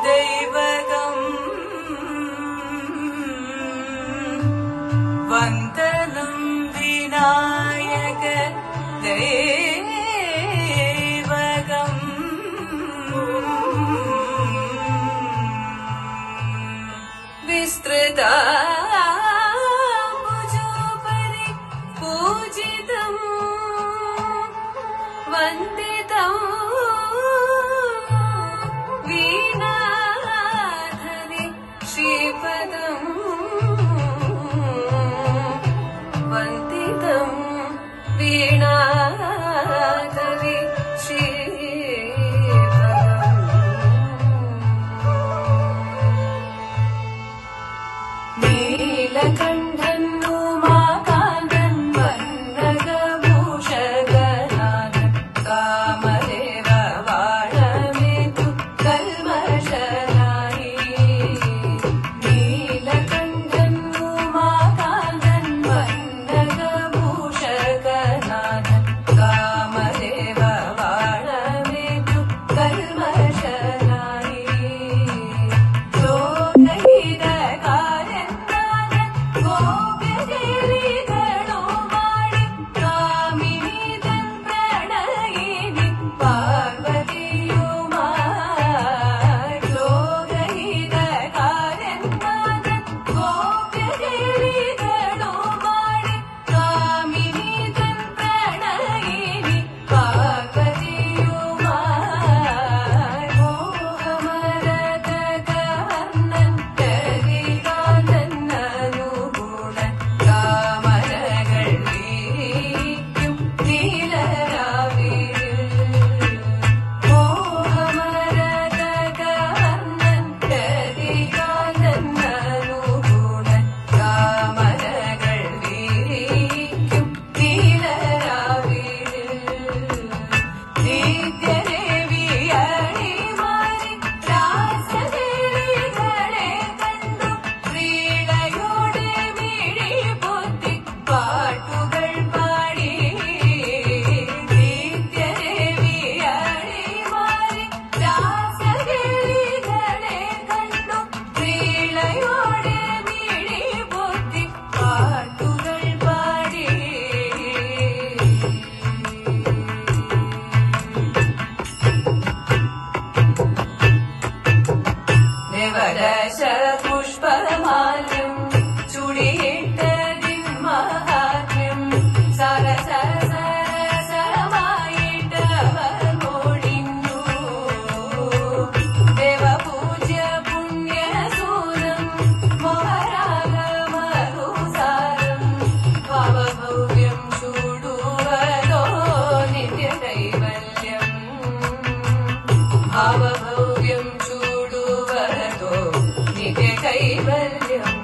दैवगम् वन्दनं विनायक दैवगम् विस्तृता भुजोपरि पूजितम् वन्दितम् वीणाधरि श्रीपदम् वन्दितम् वीणाधरि श्रीपदम् नीलकण्ठन् उमाकान्तन् वन्नगभूषगनाथन् कामदेव वाणमेतु कल्मषनाहि नीलकण्ठन् उमाकान्तन् वन्नगभूषगनाथन् कामदेव वाणमेतु कल्मषनाहि पुष्पमाल्यं चूडियिट्टदिन्महात्म्यं सरसरसरसरमायिट्टवर्मोडिन्नु देवपूज्य पुण्यसूनं मोहरागमरुसारं भावभव्यं चूडुवदो नित्यकैवल्यम् भावभव्यं चूडुवदो कैवल्यम्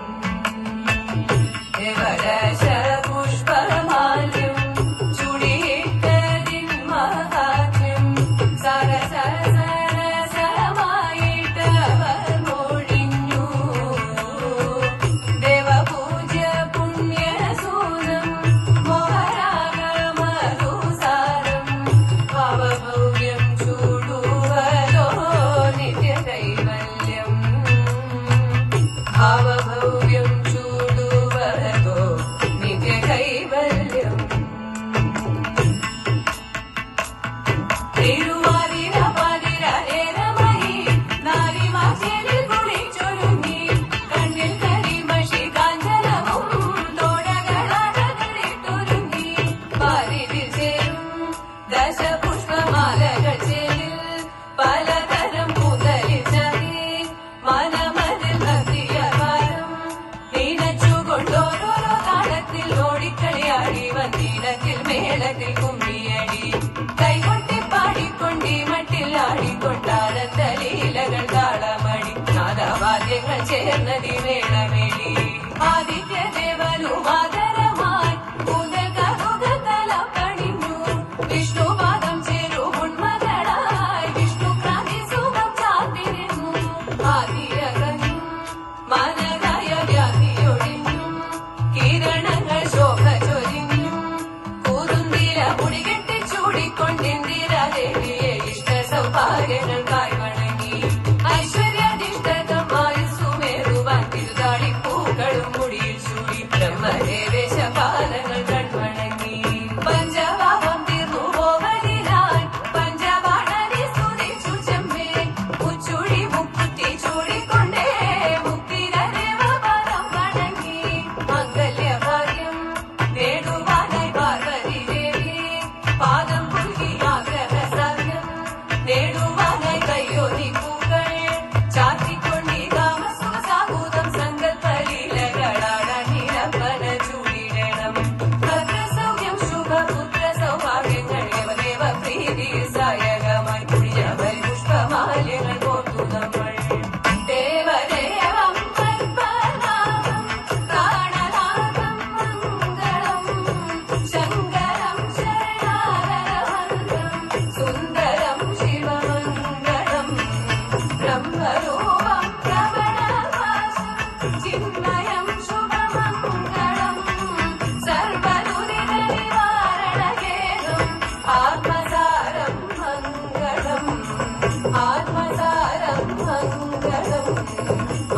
देवरश पुष्पमाल्यं चूडियिट्टदिन्महात्म्यं सरसरसरसरमायिट्टवर्मोडिन्नु देवपूज्य पुण्यसूनं मोहरागमरुसारं भावभव्यं चूडुवदो नित्यकैवल्यम् भावभव्यं चूडुवदो नित्यकैवल्यम् തിരുവാതിരമഹി നാരിമാചേലിൽ കുളിച്ചൊരുങ്ങി കണ്ണിൽ കരിമഷി കാഞ്ചനവും തോടകളാടകളിട്ടൊരുങ്ങി പാരിതിൽ ചേരും ദശപുഷ്പമാലകൾ ചേലിൽ പലതരം പൂതലിൽ ചതി മനമതിൽ ഭക്തിയപാരം നീനച്ചുകൊണ്ടോരോരോ താളത്തിൽ ഓടിക്കളിയാടി വന്നീനത്തിൽ മേളത്തിൽ കുമ്മിയടി കൈകൊട്ടി പാടിക്കൊണ്ടി മട്ടിൽ ആടിക്കൊണ്ടാനന്ദ ലീലകൾ താളമടി നാദവാദ്യങ്ങൾ ചേർന്നതി വേളമേടി ആദിത്യദേവനും ആദരമായി ഉദകതല പണിഞ്ഞു വിഷ്ണുപാദം ചേരു ഉന്മകളായി വിഷ്ണു ക്രാന്തി സുഖം ചാർത്തിരുന്നു ആദിയകനും മനകായ വ്യാധിയൊഴിഞ്ഞും കിരണങ്ങൾ ശോഭ ചൊരിഞ്ഞും കൂറുന്തിര മുടികെട്ടി ചൂടിക്കൊണ്ടിന്ദിര ദേവിയെ ഇഷ്ട സൗഭാഗ്യങ്ങൾക്കായി വണങ്ങി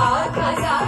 ആത്മസാ